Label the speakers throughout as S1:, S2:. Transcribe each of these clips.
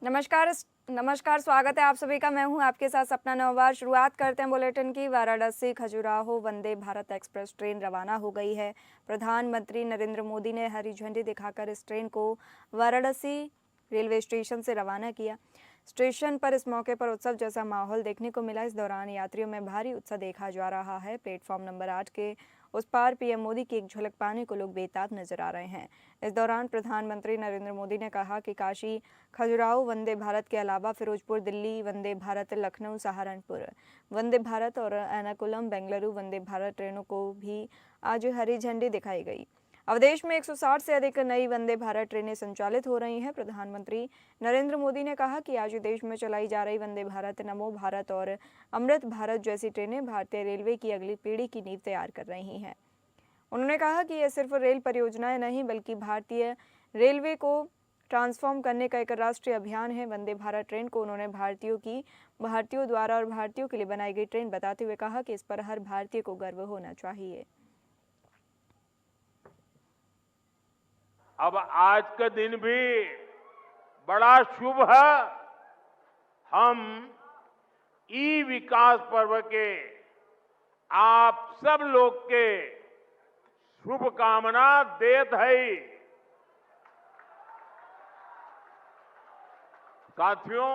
S1: नमस्कार नमस्कार, स्वागत है आप सभी का। मैं हूं आपके साथ सपना नौवार। शुरुआत करते हैं बुलेटिन की। वाराणसी खजुराहो वंदे भारत एक्सप्रेस ट्रेन रवाना हो गई है। प्रधानमंत्री नरेंद्र मोदी ने हरी झंडी दिखाकर इस ट्रेन को वाराणसी रेलवे स्टेशन से रवाना किया। स्टेशन पर इस मौके पर उत्सव जैसा माहौल देखने को मिला। इस दौरान यात्रियों में भारी उत्साह देखा जा रहा है। प्लेटफॉर्म नंबर 8 के उस पार पीएम मोदी की एक झलक पाने को लोग बेताब नजर आ रहे हैं। इस दौरान प्रधानमंत्री नरेंद्र मोदी ने कहा कि काशी खजुराहो वंदे भारत के अलावा फिरोजपुर दिल्ली वंदे भारत, लखनऊ सहारनपुर वंदे भारत और एर्नाकुलम बेंगलुरु वंदे भारत ट्रेनों को भी आज हरी झंडी दिखाई गई। अवदेश में 160 से अधिक नई वंदे भारत ट्रेनें संचालित हो रही हैं। प्रधानमंत्री नरेंद्र मोदी ने कहा कि आज देश में चलाई जा रही वंदे भारत, नमो भारत और अमृत भारत जैसी ट्रेनें भारतीय रेलवे की अगली पीढ़ी की नींव तैयार कर रही हैं। उन्होंने कहा कि यह सिर्फ रेल परियोजनाएं नहीं बल्कि भारतीय रेलवे को ट्रांसफॉर्म करने का एक राष्ट्रीय अभियान है। वंदे भारत ट्रेन को उन्होंने भारतीयों द्वारा और भारतीयों के लिए बनाई गई ट्रेन बताते हुए कहा कि इस पर हर भारतीय को गर्व होना चाहिए।
S2: अब आज का दिन भी बड़ा शुभ है। हम ई विकास पर्व के आप सब लोग के शुभकामना देत है। साथियों,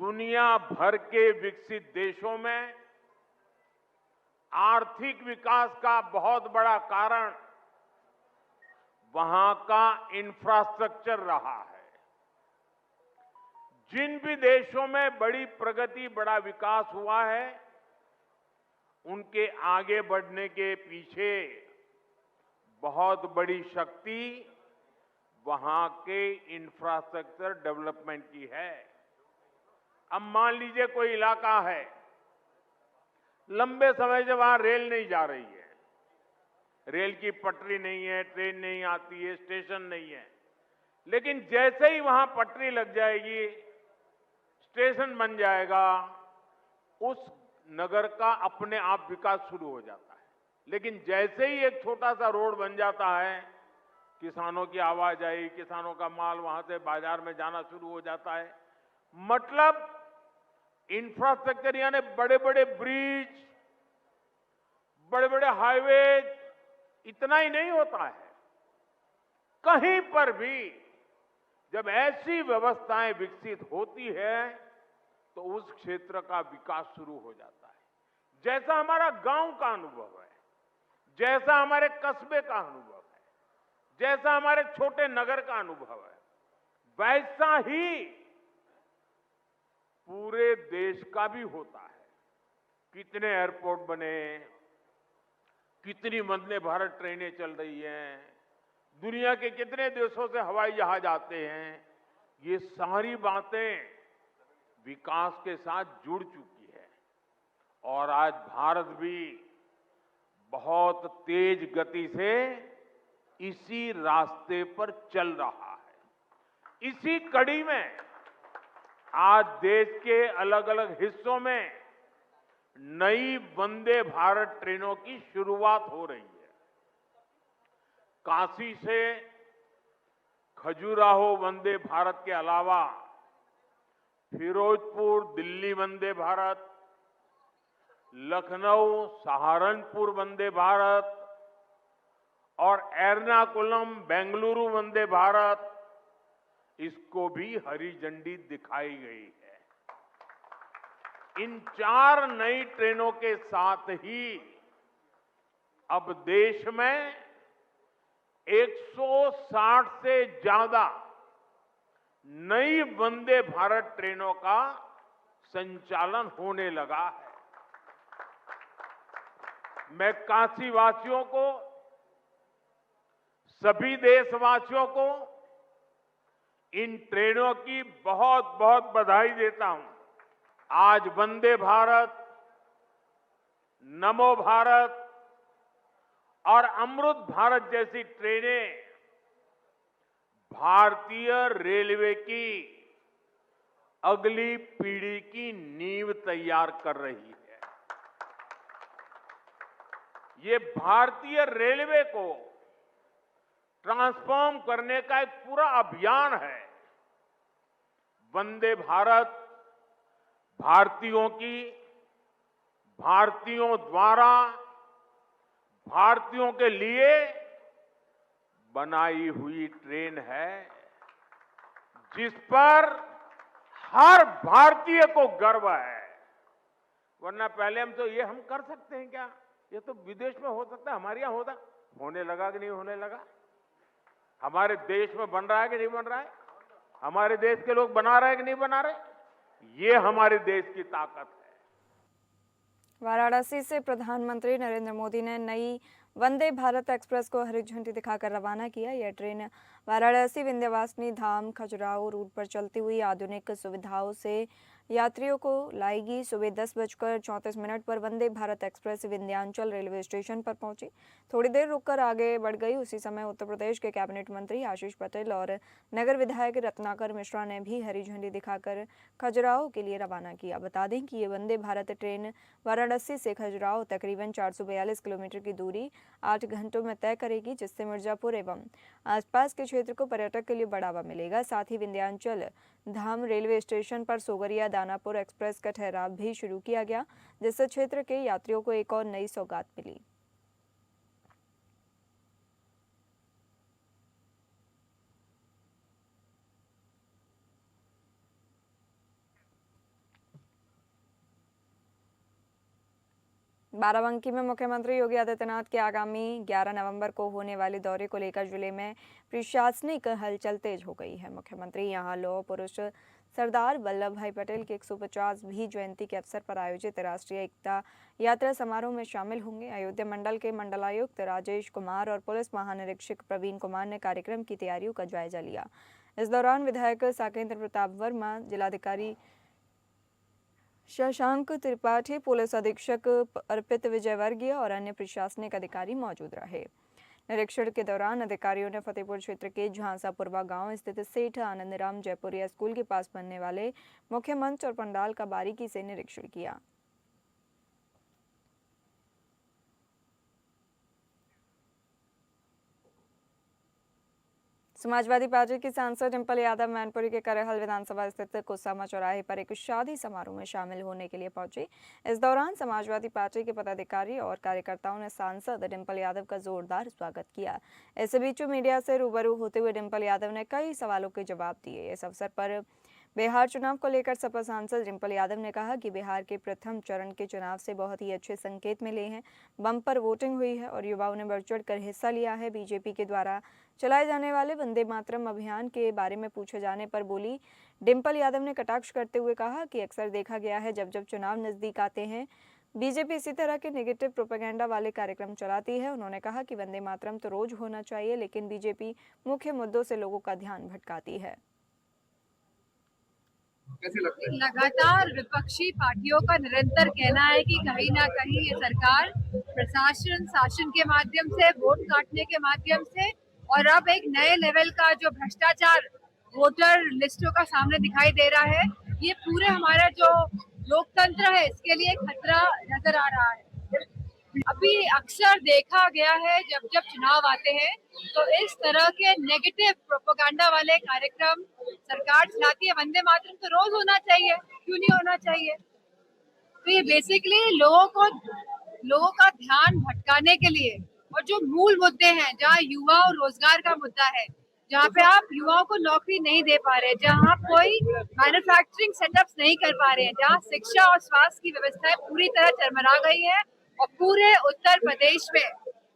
S2: दुनिया भर के विकसित देशों में आर्थिक विकास का बहुत बड़ा कारण वहां का इंफ्रास्ट्रक्चर रहा है। जिन भी देशों में बड़ी प्रगति, बड़ा विकास हुआ है, उनके आगे बढ़ने के पीछे बहुत बड़ी शक्ति वहां के इंफ्रास्ट्रक्चर डेवलपमेंट की है। अब मान लीजिए कोई इलाका है, लंबे समय से वहां रेल नहीं जा रही है, रेल की पटरी नहीं है, ट्रेन नहीं आती है, स्टेशन नहीं है, लेकिन जैसे ही वहां पटरी लग जाएगी, स्टेशन बन जाएगा, उस नगर का अपने आप विकास शुरू हो जाता है। लेकिन जैसे ही एक छोटा सा रोड बन जाता है, किसानों की आवाजाही, किसानों का माल वहां से बाजार में जाना शुरू हो जाता है। मतलब इंफ्रास्ट्रक्चर यानी बड़े बड़े ब्रिज, बड़े बड़े हाईवे, इतना ही नहीं होता है। कहीं पर भी जब ऐसी व्यवस्थाएं विकसित होती है तो उस क्षेत्र का विकास शुरू हो जाता है। जैसा हमारा गांव का अनुभव है, जैसा हमारे कस्बे का अनुभव है, जैसा हमारे छोटे नगर का अनुभव है, वैसा ही पूरे देश का भी होता है। कितने एयरपोर्ट बने, कितनी वंदे भारत ट्रेनें चल रही हैं, दुनिया के कितने देशों से हवाई जहाज आते हैं, ये सारी बातें विकास के साथ जुड़ चुकी है। और आज भारत भी बहुत तेज गति से इसी रास्ते पर चल रहा है। इसी कड़ी में आज देश के अलग अलग हिस्सों में नई वंदे भारत ट्रेनों की शुरुआत हो रही है। काशी से खजुराहो वंदे भारत के अलावा फिरोजपुर दिल्ली वंदे भारत, लखनऊ सहारनपुर वंदे भारत और एर्नाकुलम बेंगलुरु वंदे भारत, इसको भी हरी झंडी दिखाई गई है। इन 4 नई ट्रेनों के साथ ही अब देश में 160 से ज्यादा नई वंदे भारत ट्रेनों का संचालन होने लगा है। मैं काशी वासियों को, सभी देशवासियों को इन ट्रेनों की बहुत बहुत बधाई देता हूं। आज वंदे भारत, नमो भारत और अमृत भारत जैसी ट्रेनें भारतीय रेलवे की अगली पीढ़ी की नींव तैयार कर रही है। ये भारतीय रेलवे को ट्रांसफॉर्म करने का एक पूरा अभियान है। वंदे भारत भारतीयों की, भारतीयों द्वारा, भारतीयों के लिए बनाई हुई ट्रेन है, जिस पर हर भारतीय को गर्व है। वरना पहले हम कर सकते हैं क्या? ये तो विदेश में हो सकता है, हमारे यहां होता होने लगा कि नहीं होने लगा? हमारे देश में बन रहा है कि नहीं बन रहा है? हमारे देश के लोग बना रहे हैं कि नहीं बना रहे? ये हमारे देश की ताकत है।
S1: वाराणसी से प्रधानमंत्री नरेंद्र मोदी ने नई वंदे भारत एक्सप्रेस को हरी झंडी दिखाकर रवाना किया। यह ट्रेन वाराणसी विंध्यवासिनी धाम खजुराहो रूट पर चलती हुई आधुनिक सुविधाओं से यात्रियों को लाएगी। सुबह 10:34 पर Vande Bharat express Vindhyachal railway station पर पहुंची। थोड़ी देर रुककर आगे बढ़ गई। उसी समय उत्तर प्रदेश के कैबिनेट मंत्री आशीष पटेल और नगर विधायक रत्नाकर मिश्रा ने भी हरी झंडी दिखाकर खजुराहो के लिए रवाना किया। बता दें कि ये वंदे भारत ट्रेन वाराणसी से खजुराहो तकरीबन 442 किलोमीटर की दूरी 8 घंटों में तय करेगी, जिससे मिर्जापुर एवं आसपास के क्षेत्र को पर्यटक के लिए बढ़ावा मिलेगा। साथ ही विंध्याचल धाम रेलवे स्टेशन पर सोगरिया दानापुर एक्सप्रेस का ठहराव भी शुरू किया गया, जिससे क्षेत्र के यात्रियों को एक और नई सौगात मिली। बाराबंकी में मुख्यमंत्री योगी आदित्यनाथ के आगामी 11 नवंबर को होने वाले दौरे को लेकर जिले में प्रशासनिक हलचल तेज हो गई है। मुख्यमंत्री यहां लौह पुरुष सरदार वल्लभ भाई पटेल की 150वीं जयंती के अवसर पर आयोजित राष्ट्रीय एकता यात्रा समारोह में शामिल होंगे। अयोध्या मंडल के मंडलायुक्त राजेश कुमार और पुलिस महानिरीक्षक प्रवीण कुमार ने कार्यक्रम की तैयारियों का जायजा लिया। इस दौरान विधायक साकेंद्र प्रताप वर्मा, जिलाधिकारी शशांक त्रिपाठी, पुलिस अधीक्षक अर्पित विजयवर्गीय और अन्य प्रशासनिक अधिकारी मौजूद रहे। निरीक्षण के दौरान अधिकारियों ने फतेहपुर क्षेत्र के झांसापुरवा गांव स्थित सेठ आनंदराम जयपुरिया स्कूल के पास बनने वाले मुख्य मंच और पंडाल का बारीकी से निरीक्षण किया। समाजवादी पार्टी की सांसद डिंपल यादव मैनपुरी के करहल विधानसभा स्थित कुसामा चौराहे पर एक शादी समारोह में शामिल होने के लिए पहुंची। इस दौरान समाजवादी पार्टी के पदाधिकारी और कार्यकर्ताओं ने सांसद डिंपल यादव का जोरदार स्वागत किया। इस बीच मीडिया से रूबरू होते हुए डिंपल यादव ने कई सवालों के जवाब दिए। इस अवसर पर बिहार चुनाव को लेकर सपा सांसद डिंपल यादव ने कहा कि बिहार के प्रथम चरण के चुनाव से बहुत ही अच्छे संकेत मिले हैं। बम्पर वोटिंग हुई है और युवाओं ने बढ़-चढ़ कर हिस्सा लिया है। बीजेपी के द्वारा चलाए जाने वाले वंदे मातरम अभियान के बारे में पूछे जाने पर बोली डिंपल यादव ने कटाक्ष करते हुए कहा कि अक्सर देखा गया है जब चुनाव नजदीक आते हैं बीजेपी इसी तरह के नेगेटिव प्रोपेगेंडा वाले कार्यक्रम चलाती है। उन्होंने कहा कि वंदे मातरम तो रोज होना चाहिए, लेकिन बीजेपी मुख्य मुद्दों से लोगों का ध्यान भटकाती है।
S3: कैसे लगता है? लगातार विपक्षी पार्टियों का निरंतर कहना है कि कहीं ना कहीं ये सरकार प्रशासन शासन के माध्यम से, वोट काटने के माध्यम से और अब एक नए लेवल का जो भ्रष्टाचार वोटर लिस्टों का सामने दिखाई दे रहा है, ये पूरे हमारा जो लोकतंत्र है इसके लिए खतरा नजर आ रहा है। अभी अक्सर देखा गया है जब चुनाव आते हैं तो इस तरह के नेगेटिव प्रोपेगेंडा वाले कार्यक्रम सरकार चलाती है। वंदे मातरम तो रोज होना चाहिए, क्यों नहीं होना चाहिए? तो ये बेसिकली लोगों का ध्यान भटकाने के लिए, और जो मूल मुद्दे हैं जहाँ युवा और रोजगार का मुद्दा है, जहाँ पे आप युवाओं को नौकरी नहीं दे पा रहे, जहाँ आप कोई मैन्युफैक्चरिंग सेटअप्स नहीं कर पा रहे हैं, जहाँ शिक्षा और स्वास्थ्य की व्यवस्थाएं पूरी तरह चरमरा गई है और पूरे उत्तर प्रदेश में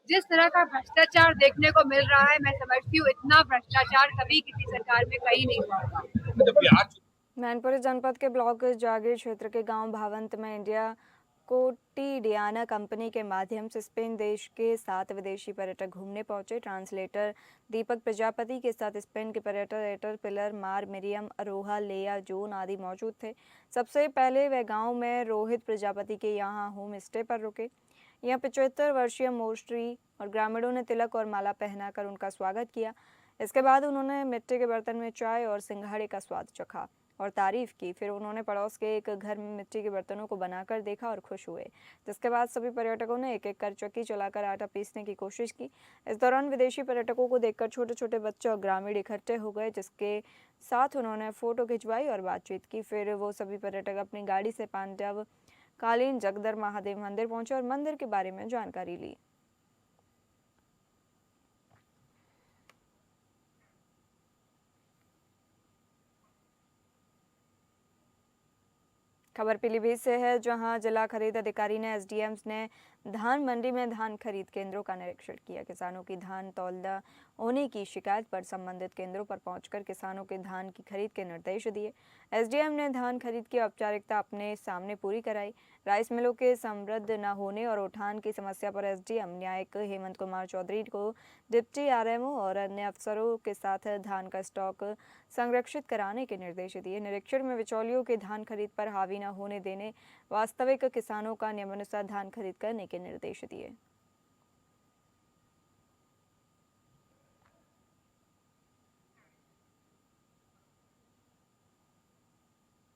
S3: जिस तरह का भ्रष्टाचार देखने को मिल रहा है, मैं समझती हूँ इतना भ्रष्टाचार कभी किसी सरकार में कहीं नहीं हुआ।
S1: मैनपुरी जनपद के ब्लॉक जागीर क्षेत्र के गांव भावंत में इंडिया कोटिडियाना कंपनी के माध्यम से स्पेन देश के 7 विदेशी पर्यटक घूमने पहुंचे। ट्रांसलेटर दीपक प्रजापति के साथ स्पेन के पर्यटक पिलर, मार, मिरियम, अरोहा, लेया, जोन आदि मौजूद थे। सबसे पहले वे गांव में रोहित प्रजापति के यहां होम स्टे पर रुके। यहां 75 वर्षीय मोस्ट्री और ग्रामीणों ने तिलक और माला पहनाकर उनका स्वागत किया। इसके बाद उन्होंने मिट्टी के बर्तन में चाय और सिंघाड़े का स्वाद चखा। और तारीफ की। फिर उन्होंने पड़ोस के एक घर में मिट्टी के बर्तनों को बनाकर देखा और खुश हुए, जिसके बाद सभी पर्यटकों ने एक एक कर चक्की चलाकर आटा पीसने की कोशिश की। इस दौरान विदेशी पर्यटकों को देखकर छोटे छोटे बच्चे और ग्रामीण इकट्ठे हो गए, जिसके साथ उन्होंने फोटो खिंचवाई और बातचीत की। फिर वो सभी पर्यटक अपनी गाड़ी से पांडव कालीन जगदर महादेव मंदिर पहुंचे और मंदिर के बारे में जानकारी ली। खबर पीलीभीत से है, जहां जिला खरीद अधिकारी ने एसडीएम ने धान मंडी में धान खरीद केंद्रों का निरीक्षण किया। किसानों की धान तौलदा होने की शिकायत पर संबंधित केंद्रों पर पहुंचकर किसानों के धान की खरीद के निर्देश दिए। एसडीएम ने धान खरीद की औपचारिकता अपने सामने पूरी कराई। राइस मिलों के समृद्ध न होने और उठान की समस्या पर एसडीएम न्यायिक हेमंत कुमार चौधरी को डिप्टी आरएमओ और अन्य अफसरों के साथ धान का स्टॉक संरक्षित कराने के निर्देश दिए। निरीक्षण में बिचौलियों के धान खरीद पर हावी न होने देने, वास्तविक किसानों का नियमानुसार धान खरीद करने के निर्देश दिए।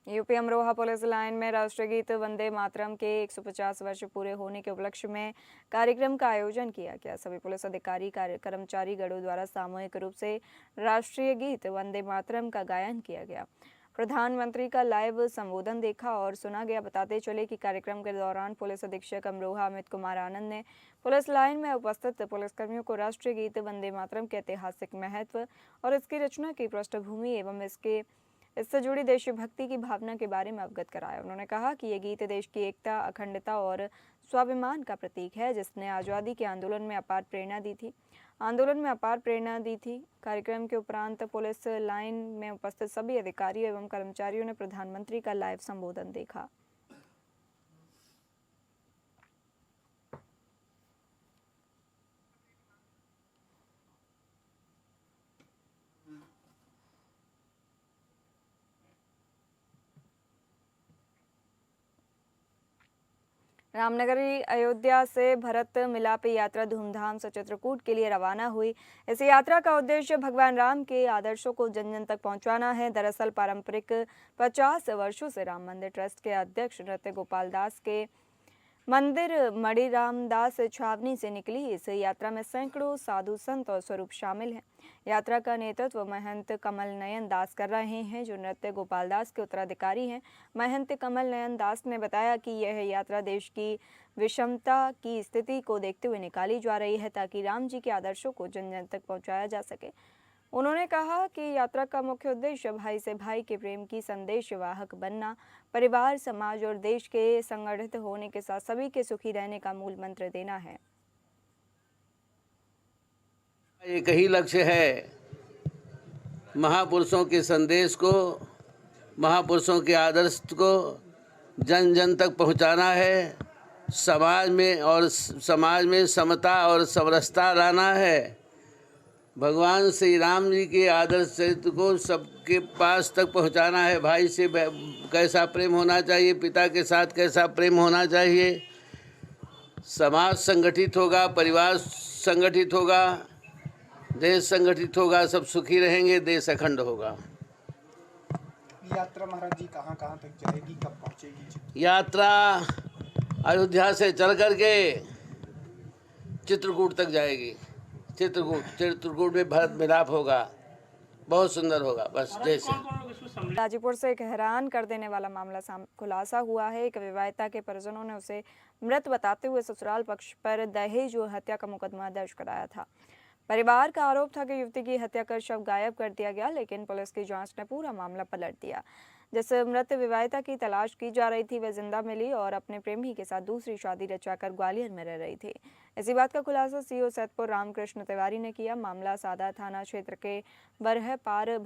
S1: यूपी अमरोहा पुलिस लाइन में राष्ट्रीय गीत वंदे मातरम के 150 वर्ष पूरे होने के उपलक्ष्य में कार्यक्रम का आयोजन किया गया। सभी पुलिस अधिकारी कर्मचारी गणों द्वारा सामूहिक रूप से राष्ट्रीय गीत वंदे मातरम का गायन किया गया। प्रधानमंत्री का लाइव संबोधन देखा और सुना गया। बताते चले कि कार्यक्रम के दौरान पुलिस अधीक्षक अमरोहा अमित कुमार आनंद ने पुलिस लाइन में उपस्थित पुलिसकर्मियों को राष्ट्रीय गीत वंदे मातरम के ऐतिहासिक महत्व और इसकी रचना की पृष्ठभूमि एवं इससे जुड़ी देशभक्ति की भावना के बारे में अवगत कराया। उन्होंने कहा कि ये गीत देश की एकता, अखंडता और स्वाभिमान का प्रतीक है, जिसने आज़ादी के आंदोलन में अपार प्रेरणा दी थी। कार्यक्रम के उपरांत पुलिस लाइन में उपस्थित सभी अधिकारियों एवं कर्मचारियों ने प्रधानमंत्री का लाइव संबोधन देखा। रामनगरी अयोध्या से भरत मिलाप यात्रा धूमधाम से चित्रकूट के लिए रवाना हुई। इस यात्रा का उद्देश्य भगवान राम के आदर्शों को जन जन तक पहुंचाना है। दरअसल पारंपरिक 50 वर्षों से राम मंदिर ट्रस्ट के अध्यक्ष नृत्य गोपाल दास के मंदिर मणि रामदास छावनी से निकली इस यात्रा में सैकड़ों साधु संत और स्वरूप शामिल हैं। यात्रा का नेतृत्व महंत कमल नयन दास कर रहे हैं, जो नृत्य गोपाल दास के उत्तराधिकारी हैं। महंत कमल नयन दास ने बताया कि यह यात्रा देश की विषमता की स्थिति को देखते हुए निकाली जा रही है, ताकि राम जी के आदर्शों को जन जन तक पहुंचाया जा सके। उन्होंने कहा कि यात्रा का मुख्य उद्देश्य भाई से भाई के प्रेम की संदेश वाहक बनना, परिवार, समाज और देश के संगठित होने के साथ सभी के सुखी रहने का मूल मंत्र देना है।
S4: एक ही लक्ष्य है, महापुरुषों के संदेश को, महापुरुषों के आदर्श को जन जन तक पहुंचाना है। समाज में समता और समरसता लाना है। भगवान श्री राम जी के आदर्श चरित्र को सबके पास तक पहुंचाना है। भाई से कैसा प्रेम होना चाहिए, पिता के साथ कैसा प्रेम होना चाहिए। समाज संगठित होगा, परिवार संगठित होगा, देश संगठित होगा, सब सुखी रहेंगे, देश अखंड होगा।
S5: यात्रा महाराज जी कहाँ कहाँ तक चलेगी, कब पहुँचेगी?
S4: यात्रा अयोध्या से चल करके चित्रकूट तक जाएगी। चित्रकूट में भरत मिलाप होगा, बहुत सुंदर होगा। बस जैसे
S1: गाजीपुर से एक हैरान कर देने वाला मामला खुलासा हुआ है। एक विवाहिता के परिजनों ने उसे मृत बताते हुए ससुराल पक्ष पर दहेज और हत्या का मुकदमा दर्ज कराया था। परिवार का आरोप था कि युवती की हत्या कर शव गायब कर दिया गया, लेकिन पुलिस की जांच ने पूरा मामला पलट दिया। जिस मृत विवाहिता की तलाश की जा रही थी, वह जिंदा मिली और अपने प्रेमी के साथ दूसरी शादी रचाकर ग्वालियर में रह रही थी। इसी बात का खुलासा सीओ सैदपुर रामकृष्ण तिवारी ने किया। मामला सादा थाना क्षेत्र के बरह पार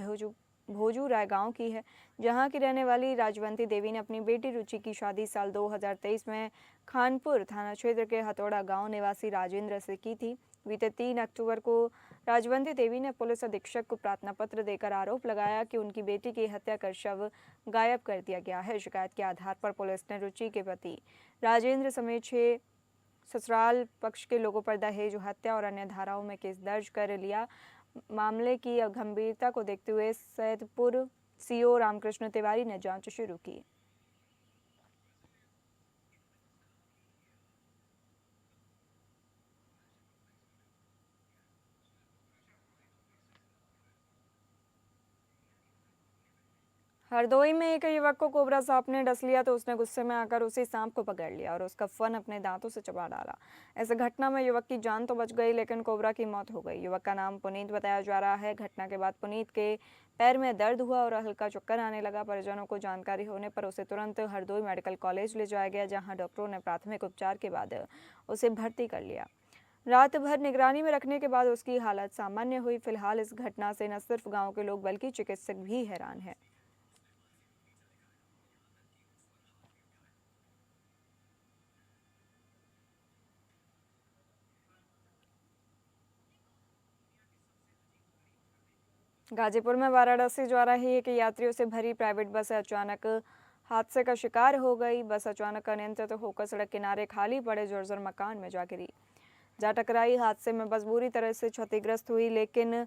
S1: भोजू राय गांव की है, जहां की रहने वाली राजवंती देवी ने अपनी बेटी रुचि की शादी साल 2023 में खानपुर थाना क्षेत्र के हथौड़ा गांव निवासी राजेंद्र से की थी। बीते 3 अक्टूबर को राजवंती देवी ने पुलिस अधीक्षक को प्रार्थना पत्र देकर आरोप लगाया कि उनकी बेटी की हत्या कर शव गायब कर दिया गया है। शिकायत के आधार पर पुलिस ने रुचि के पति राजेंद्र समेत 6 ससुराल पक्ष के लोगों पर दहेज, हत्या और अन्य धाराओं में केस दर्ज कर लिया। मामले की गंभीरता को देखते हुए सैदपुर सीओ रामकृष्ण तिवारी ने जांच शुरू की। हरदोई में एक युवक को कोबरा सांप ने डस लिया तो उसने गुस्से में आकर उसी सांप को पकड़ लिया और उसका फन अपने दांतों से चबा डाला। ऐसे घटना में युवक की जान तो बच गई लेकिन कोबरा की मौत हो गई। युवक का नाम पुनीत बताया जा रहा है। घटना के बाद पुनीत के पैर में दर्द हुआ और हल्का चक्कर आने लगा। परिजनों को जानकारी होने पर उसे तुरंत हरदोई मेडिकल कॉलेज ले जाया गया, जहाँ डॉक्टरों ने प्राथमिक उपचार के बाद उसे भर्ती कर लिया। रात भर निगरानी में रखने के बाद उसकी हालत सामान्य हुई। फिलहाल इस घटना से न सिर्फ गाँव के लोग बल्कि चिकित्सक भी हैरान है। गाजीपुर में वाराणसी जा रही एक यात्रियों से भरी प्राइवेट बस अचानक हादसे का शिकार हो गई। बस अचानक अनियंत्रित होकर सड़क किनारे खाली पड़े जर्जर मकान में जा गिरी। जा टकराई। हादसे में बस बुरी तरह से क्षतिग्रस्त हुई, लेकिन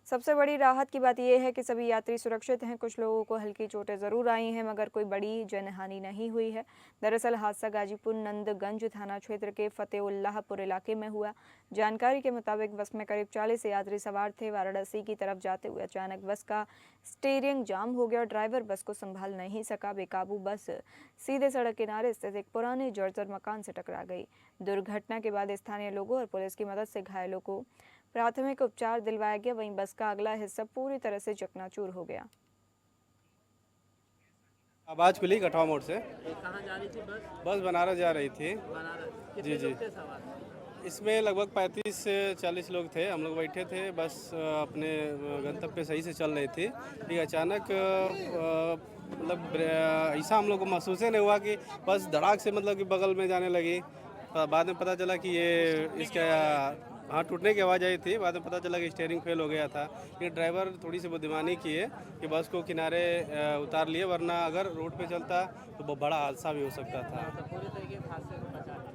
S1: सबसे बड़ी राहत की बात यह है कि सभी यात्री सुरक्षित हैं। कुछ लोगों को हल्की चोटें जरूर आई हैं, मगर कोई बड़ी जनहानि नहीं हुई है। दरअसल हादसा गाजीपुर नंदगंज थाना क्षेत्र के फतेउल्लाहपुर इलाके में हुआ। जानकारी के मुताबिक बस में करीब 40 यात्री सवार थे। वाराणसी की तरफ जाते हुए अचानक बस का स्टीयरिंग जाम हो गया। ड्राइवर बस को संभाल नहीं सका। बेकाबू बस सीधे सड़क किनारे स्थित एक पुराने जर्जर मकान से टकरा गई। दुर्घटना के बाद स्थानीय लोगों और पुलिस की मदद से घायलों को प्राथमिक उपचार दिलवाया गया। वहीं बस का अगला हिस्सा पूरी तरह से चकनाचूर हो गया।
S6: आवाज खुली कठवा मोड़ से। कहाँ जा रही थी बस? बस बनारस जा रही थी। जी जी। इसमें लगभग 35 से 40 लोग थे। हम लोग बैठे थे, बस अपने गंतव्य पे सही से चल रही थी। ठीक, अचानक मतलब ऐसा हम लोग को महसूस ही नहीं हुआ कि बस धड़ाक से मतलब कि बगल में जाने लगी। बाद में पता चला कि ये इसका हाँ टूटने की आवाज़ आई थी। बाद में पता चला कि स्टीयरिंग फेल हो गया था। ये ड्राइवर थोड़ी सी बुद्धिमानी की है कि बस को किनारे उतार लिए, वरना अगर रोड पे चलता तो बहुत बड़ा हादसा भी हो सकता था।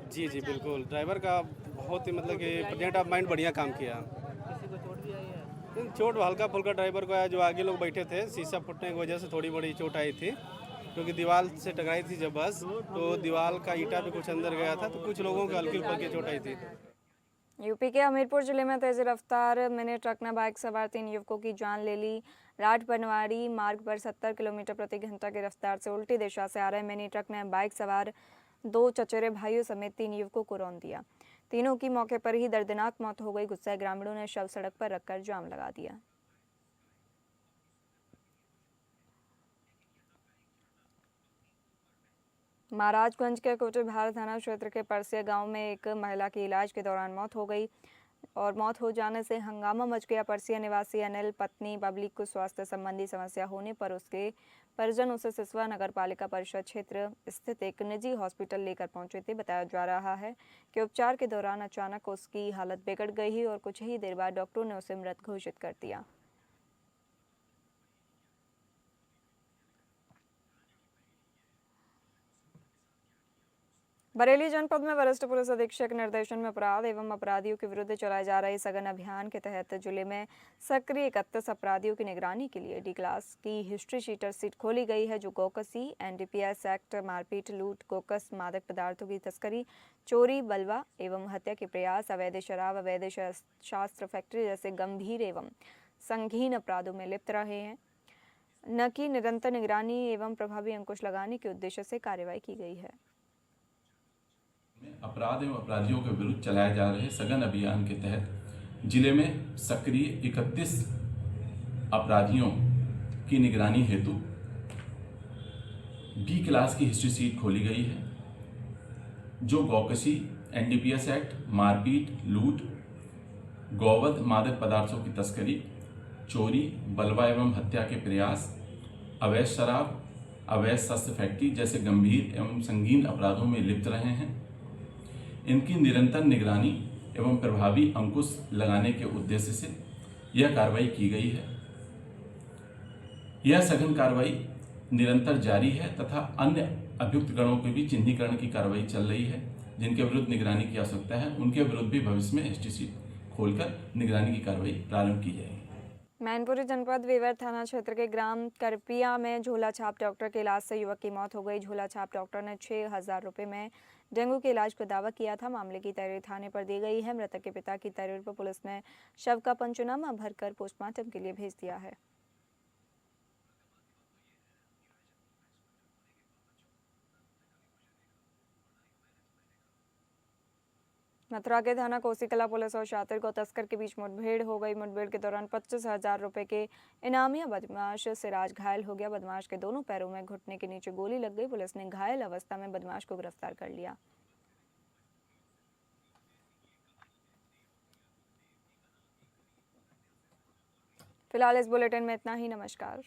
S6: जी जी बिल्कुल। ड्राइवर का बहुत ही मतलब कि प्रेजेंट ऑफ माइंड बढ़िया काम किया। किसी को चोट भी आई है? चोट हल्का फुल्का ड्राइवर को आया। जो आगे लोग बैठे थे, शीशा फूटने की वजह से थोड़ी बड़ी चोट आई थी, क्योंकि दीवार से टकराई थी जब बस, तो दीवार का ईंटा भी कुछ अंदर गया था, तो कुछ लोगों को हल्की फुल्की चोट आई थी।
S1: यूपी के हमीरपुर जिले में तेज रफ्तार मिनी ट्रक ने बाइक सवार 3 युवकों की जान ले ली। राठ बनवाड़ी मार्ग पर 70 किलोमीटर प्रति घंटा की रफ्तार से उल्टी दिशा से आ रहे मिनी ट्रक ने बाइक सवार 2 चचेरे भाइयों समेत 3 युवकों को रौंद दिया। तीनों की मौके पर ही दर्दनाक मौत हो गई। गुस्साए ग्रामीणों ने शव सड़क पर रखकर जाम लगा दिया। महाराजगंज के कोटेभार थाना क्षेत्र के परसिया गांव में एक महिला की इलाज के दौरान मौत हो गई और मौत हो जाने से हंगामा मच गया। परसिया निवासी अनिल पत्नी पब्लिक को स्वास्थ्य संबंधी समस्या होने पर उसके परिजन उसे सिसवा नगर पालिका परिषद क्षेत्र स्थित एक निजी हॉस्पिटल लेकर पहुंचे थे। बताया जा रहा है कि उपचार के दौरान अचानक उसकी हालत बिगड़ गई और कुछ ही देर बाद डॉक्टरों ने उसे मृत घोषित कर दिया। बरेली जनपद में वरिष्ठ पुलिस अधीक्षक निर्देशन में अपराध एवं अपराधियों के विरुद्ध चलाए जा रहे सघन अभियान के तहत जिले में सक्रिय 31 अपराधियों की निगरानी के लिए डी क्लास की हिस्ट्री शीटर सीट खोली गई है, जो गोकसी, एनडीपीएस एक्ट, मारपीट, लूट, गोकस, मादक पदार्थों की तस्करी, चोरी, बलवा एवं हत्या के प्रयास, अवैध शराब, अवैध शस्त्र फैक्ट्री जैसे गंभीर एवं संगीन अपराधों में लिप्त रहे हैं। न कि निरंतर निगरानी एवं प्रभावी अंकुश लगाने के उद्देश्य से कार्रवाई की गई है।
S7: अपराध एवं अपराधियों के विरुद्ध चलाए जा रहे सघन अभियान के तहत जिले में सक्रिय 31 अपराधियों की निगरानी हेतु डी क्लास की हिस्ट्री सीट खोली गई है, जो गौकसी, एनडीपीएस एक्ट, मारपीट, लूट, गौवध, मादक पदार्थों की तस्करी, चोरी, बलवा एवं हत्या के प्रयास, अवैध शराब, अवैध शस्त्र फैक्ट्री जैसे गंभीर एवं संगीन अपराधों में लिप्त रहे हैं। इनकी निरंतर निगरानी एवं प्रभावी अंकुश लगाने के उद्देश्य से यह कार्रवाई की गई है। यह सघन कार्रवाई निरंतर जारी है तथा अन्य अभियुक्त गणों के भी चिन्हीकरण की कार्रवाई चल रही है। जिनके विरुद्ध निगरानी की आवश्यकता है, उनके विरुद्ध भी भविष्य में एसटीसी खोलकर निगरानी की कार्रवाई प्रारंभ की जाएगी।
S1: मैनपुरी जनपद वेवर थाना क्षेत्र के ग्राम करपिया में झोला छाप डॉक्टर के इलाज से युवक की मौत हो गई। झोला छाप डॉक्टर ने 6,000 रुपए में डेंगू के इलाज का दावा किया था। मामले की तहरीर थाने पर दी गई है। मृतक के पिता की तहरीर पर पुलिस ने शव का पंचनामा भरकर पोस्टमार्टम के लिए भेज दिया है। मथुरा के थाना कोसीकला पुलिस और शातिर को तस्कर के बीच मुठभेड़ हो गई। मुठभेड़ के दौरान 25,000 रुपए के इनामिया बदमाश सिराज घायल हो गया। बदमाश के दोनों पैरों में घुटने के नीचे गोली लग गई। पुलिस ने घायल अवस्था में बदमाश को गिरफ्तार कर लिया। फिलहाल इस बुलेटिन में इतना ही। नमस्कार।